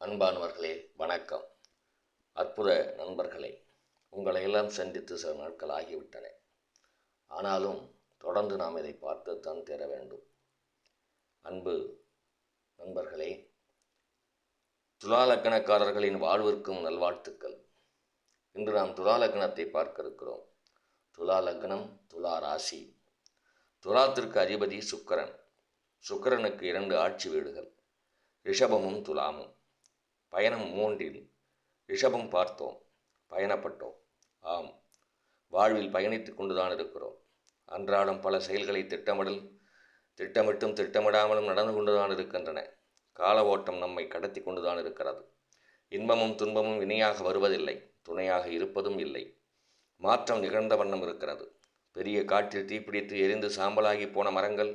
அன்பானவர்களே, வணக்கம். அற்புத நண்பர்களே, உங்களை எல்லாம் சந்தித்து சில நாட்கள் ஆகிவிட்டன. ஆனாலும் தொடர்ந்து நாம் இதை பார்த்து தான் தீர வேண்டும். அன்பு நண்பர்களே, துலா லக்னக்காரர்களின் வாழ்விற்கும் நல்வாழ்த்துக்கள். இன்று நாம் துலா லக்னத்தை பார்க்க இருக்கிறோம். துலா லக்னம், துலா ராசி. துலாத்திற்கு அதிபதி சுக்கிரன். சுக்கிரனுக்கு 2 ஆட்சி வீடுகள், ரிஷபமும் துலாமும். பயணம் 3இல் ரிஷபம் பார்த்தோம், பயணப்பட்டோம். ஆம், வாழ்வில் பயணித்து கொண்டுதான் இருக்கிறோம். அன்றாடம் பல செயல்களை திட்டமிட்டும் திட்டமிடாமலும் நடந்து கொண்டுதான் இருக்கின்றன. கால ஓட்டம் நம்மை கடத்தி கொண்டுதான் இருக்கிறது. இன்பமும் துன்பமும் இணையாக வருவதில்லை, துணையாக இருப்பதும் இல்லை. மாற்றம் நிகழ்ந்த வண்ணம் இருக்கிறது. பெரிய காற்றில் தீப்பிடித்து எரிந்து சாம்பலாகி போன மரங்கள்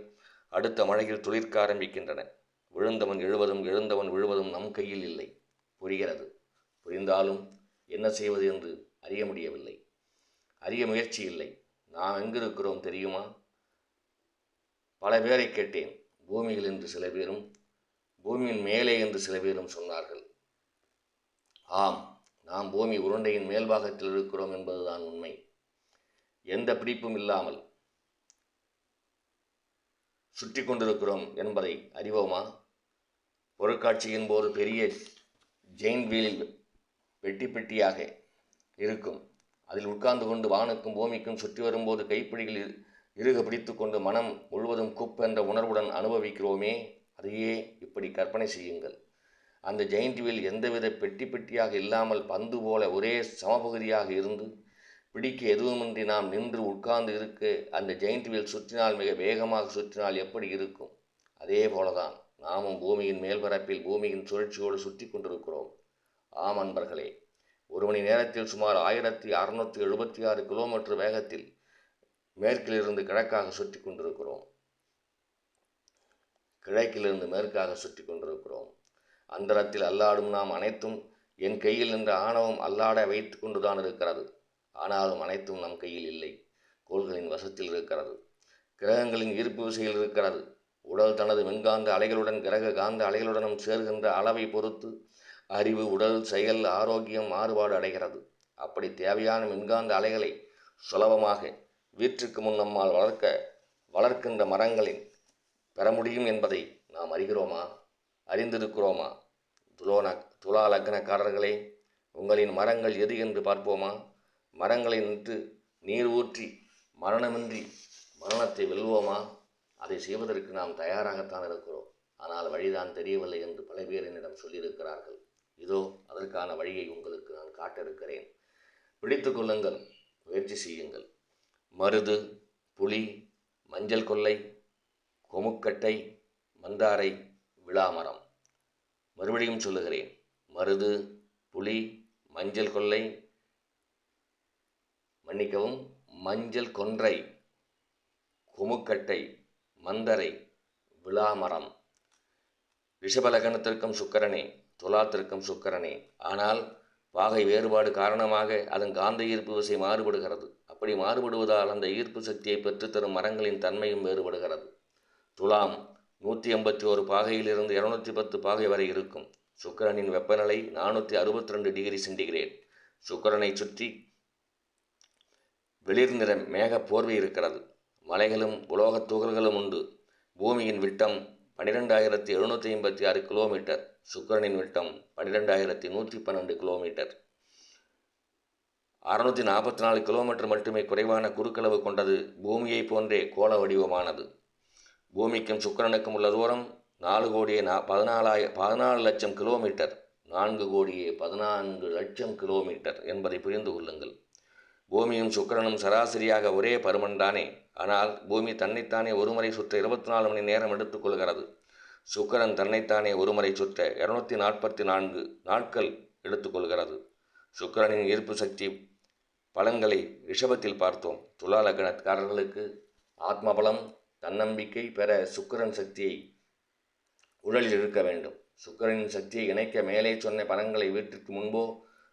அடுத்த மழையில் துளிர்க்க ஆரம்பிக்கின்றன. விழுந்தவன் எழுவதும் எழுந்தவன் விழுவதும் நம் கையில் இல்லை. புரிகிறது. புரிந்தாலும் என்ன செய்வது என்று அறிய முடியவில்லை. அறிய முயற்சி இல்லை. நாம் எங்கிருக்கிறோம் தெரியுமா? பல பேரை கேட்டேன். பூமியில் என்று சில பேரும், பூமியின் மேலே என்று சில பேரும் சொன்னார்கள். ஆம், நாம் பூமி உருண்டையின் மேல்பாகத்தில் இருக்கிறோம் என்பதுதான் உண்மை. எந்த பிடிப்பும் இல்லாமல் சுற்றி கொண்டிருக்கிறோம் என்பதை அறிவோமா? பொருட்காட்சியின் போது பெரிய ஜெயின் வீலில் பெட்டி பெட்டியாக இருக்கும். அதில் உட்கார்ந்து கொண்டு வானுக்கும் பூமிக்கும் சுற்றி வரும்போது கைப்பிடிகள் இறுக பிடித்து கொண்டு மனம் முழுவதும் என்ற உணர்வுடன் அனுபவிக்கிறோமே, அதையே இப்படி கற்பனை செய்யுங்கள். அந்த ஜெயிண்ட் வீல் எந்தவித பெட்டி பெட்டியாக இல்லாமல் பந்து போல ஒரே சமபகுதியாக இருந்து பிடிக்க எதுவுமின்றி நாம் நின்று உட்கார்ந்து இருக்க அந்த ஜெயிண்ட் வீல் சுற்றினால், மிக வேகமாக சுற்றினால் எப்படி இருக்கும்? அதே போலதான் நாமும் பூமியின் மேல்பரப்பில் பூமியின் சுழற்சியோடு சுற்றி கொண்டிருக்கிறோம். ஆம் அன்பர்களே, 1 மணி நேரத்தில் சுமார் 1676 கிலோமீட்டர் வேகத்தில் மேற்கிலிருந்து கிழக்காக சுற்றி கொண்டிருக்கிறோம். கிழக்கிலிருந்து மேற்காக சுற்றி கொண்டிருக்கிறோம். அந்தரத்தில் அல்லாடும் நாம் அனைத்தும் என் கையில் நின்ற ஆணவம் அல்லாட வைத்து கொண்டுதான் இருக்கிறது. ஆனாலும் அனைத்தும் நம் கையில் இல்லை, கோள்களின் வசத்தில் இருக்கிறது. கிரகங்களின் ஈர்ப்பு விசையில் இருக்கிறது. உடல் தனது மின்காந்த அலைகளுடன் கிரக காந்த அலைகளுடனும் சேர்கின்ற அளவை பொறுத்து அறிவு, உடல், செயல், ஆரோக்கியம் மாறுபாடு அடைகிறது. அப்படி தேவையான மின்காந்த அலைகளை சுலபமாக வீட்டிற்கு முன் நம்மால் வளர்க்கின்ற மரங்களின் பெற முடியும் என்பதை நாம் அறிகிறோமா? அறிந்திருக்கிறோமா? துலா லக்னக்காரர்களே, உங்களின் மரங்கள் எது என்று பார்ப்போமா? மரங்களை நின்று நீர் ஊற்றி மரணமின்றி மரணத்தை வெல்வோமா? அதை செய்வதற்கு நாம் தயாராகத்தான் இருக்கிறோம். ஆனால் வழிதான் தெரியவில்லை என்று பல பேர் என்னிடம் சொல்லியிருக்கிறார்கள். இதோ அதற்கான வழியை உங்களுக்கு நான் காட்ட இருக்கிறேன். பிடித்து கொள்ளுங்கள், முயற்சி செய்யுங்கள். மருது, புளி, மஞ்சள் கொல்லை, கொமுக்கட்டை, மந்தாரை, விளாமரம். மறுபடியும் சொல்லுகிறேன். மருது, புளி, மஞ்சள் கொல்லை, மஞ்சள் கொன்றை, கொமுக்கட்டை, மந்தரை, விளாமரம். ரிஷபலகனத்திற்கும் சுக்கிரனே, துலாத்திற்கும் சுக்கிரனே. ஆனால் பாகை வேறுபாடு காரணமாக அதன் காந்த ஈர்ப்பு விசை மாறுபடுகிறது. அப்படி மாறுபடுவதால் அந்த ஈர்ப்பு சக்தியை பெற்றுத்தரும் மரங்களின் தன்மையும் வேறுபடுகிறது. துலாம் 181 பாகையிலிருந்து 210 பாகை வரை இருக்கும். சுக்கிரனின் வெப்பநிலை 462 டிகிரி சென்டிகிரேட். சுக்கிரனை சுற்றி வெளிர் நிற மேக போர்வை இருக்கிறது. மலைகளும் உலோகத் துகள்களும் உண்டு. பூமியின் விட்டம் 12,756 கிலோமீட்டர். சுக்கிரனின் விட்டம் 12,112 கிலோமீட்டர். 644 கிலோமீட்டர் மட்டுமே குறைவான குறுக்களவு கொண்டது. பூமியை போன்றே கோள வடிவமானது. பூமிக்கும் சுக்கிரனுக்கும் உள்ள தூரம் 4,14 லட்சம் கிலோமீட்டர். 4,14 லட்சம் கிலோமீட்டர் என்பதை புரிந்து கொள்ளுங்கள். பூமியும் சுக்கிரனும் சராசரியாக ஒரே பருமன்தானே. ஆனால் பூமி தன்னைத்தானே ஒருமுறை சுற்ற 24 மணி நேரம் எடுத்துக்கொள்கிறது. சுக்கிரன் தன்னைத்தானே ஒருமுறை சுற்ற 244 நாட்கள் எடுத்துக்கொள்கிறது. சுக்கிரனின் ஈர்ப்பு சக்தி பலன்களை ரிஷபத்தில் பார்த்தோம். துலா லக்னக்காரர்களுக்கு ஆத்மபலம், தன்னம்பிக்கை பெற சுக்கிரன் சக்தியை உடலில் இருக்க வேண்டும். சுக்கிரனின் சக்தியை இணைக்க மேலே சொன்ன பலன்களை வீட்டிற்கு முன்போ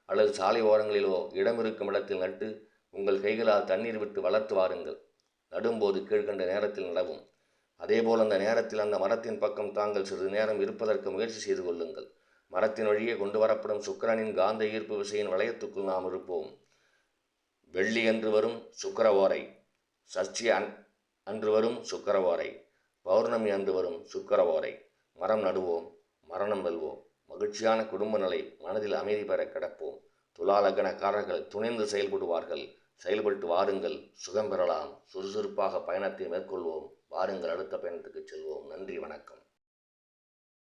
அல்லது சாலை ஓரங்களிலோ இடம் இருக்கும் இடத்தில் நட்டு உங்கள் கைகளால் தண்ணீர் விட்டு வளர்த்து வாருங்கள். நடும்போது கீழ்கண்ட நேரத்தில் நடவும். அதேபோல் அந்த நேரத்தில் அந்த மரத்தின் பக்கம் தாங்கள் சிறிது நேரம் இருப்பதற்கு முயற்சி செய்து கொள்ளுங்கள். மரத்தின் வழியே கொண்டு வரப்படும் சுக்கிரனின் காந்த ஈர்ப்பு விசையின் வளையத்துக்குள் நாம் இருப்போம். வெள்ளி அன்று வரும் சுக்கிரவோரை, சஷ்டி அன்று வரும் சுக்கிரவோரை, பௌர்ணமி அன்று வரும் சுக்கிரவோரை. மரம் நடுவோம், மரணம் வெல்வோம். மகிழ்ச்சியான குடும்ப நிலை, மனதில் அமைதி பெற கிடப்போம். துலா லக்னக்காரர்கள் துணிந்து செயல்படுவார்கள். செயல்பட்டு வாருங்கள், சுகம் பெறலாம். சுறுசுறுப்பாக பயணத்தை மேற்கொள்வோம். வாருங்கள், அடுத்த பயணத்துக்கு செல்வோம். நன்றி, வணக்கம்.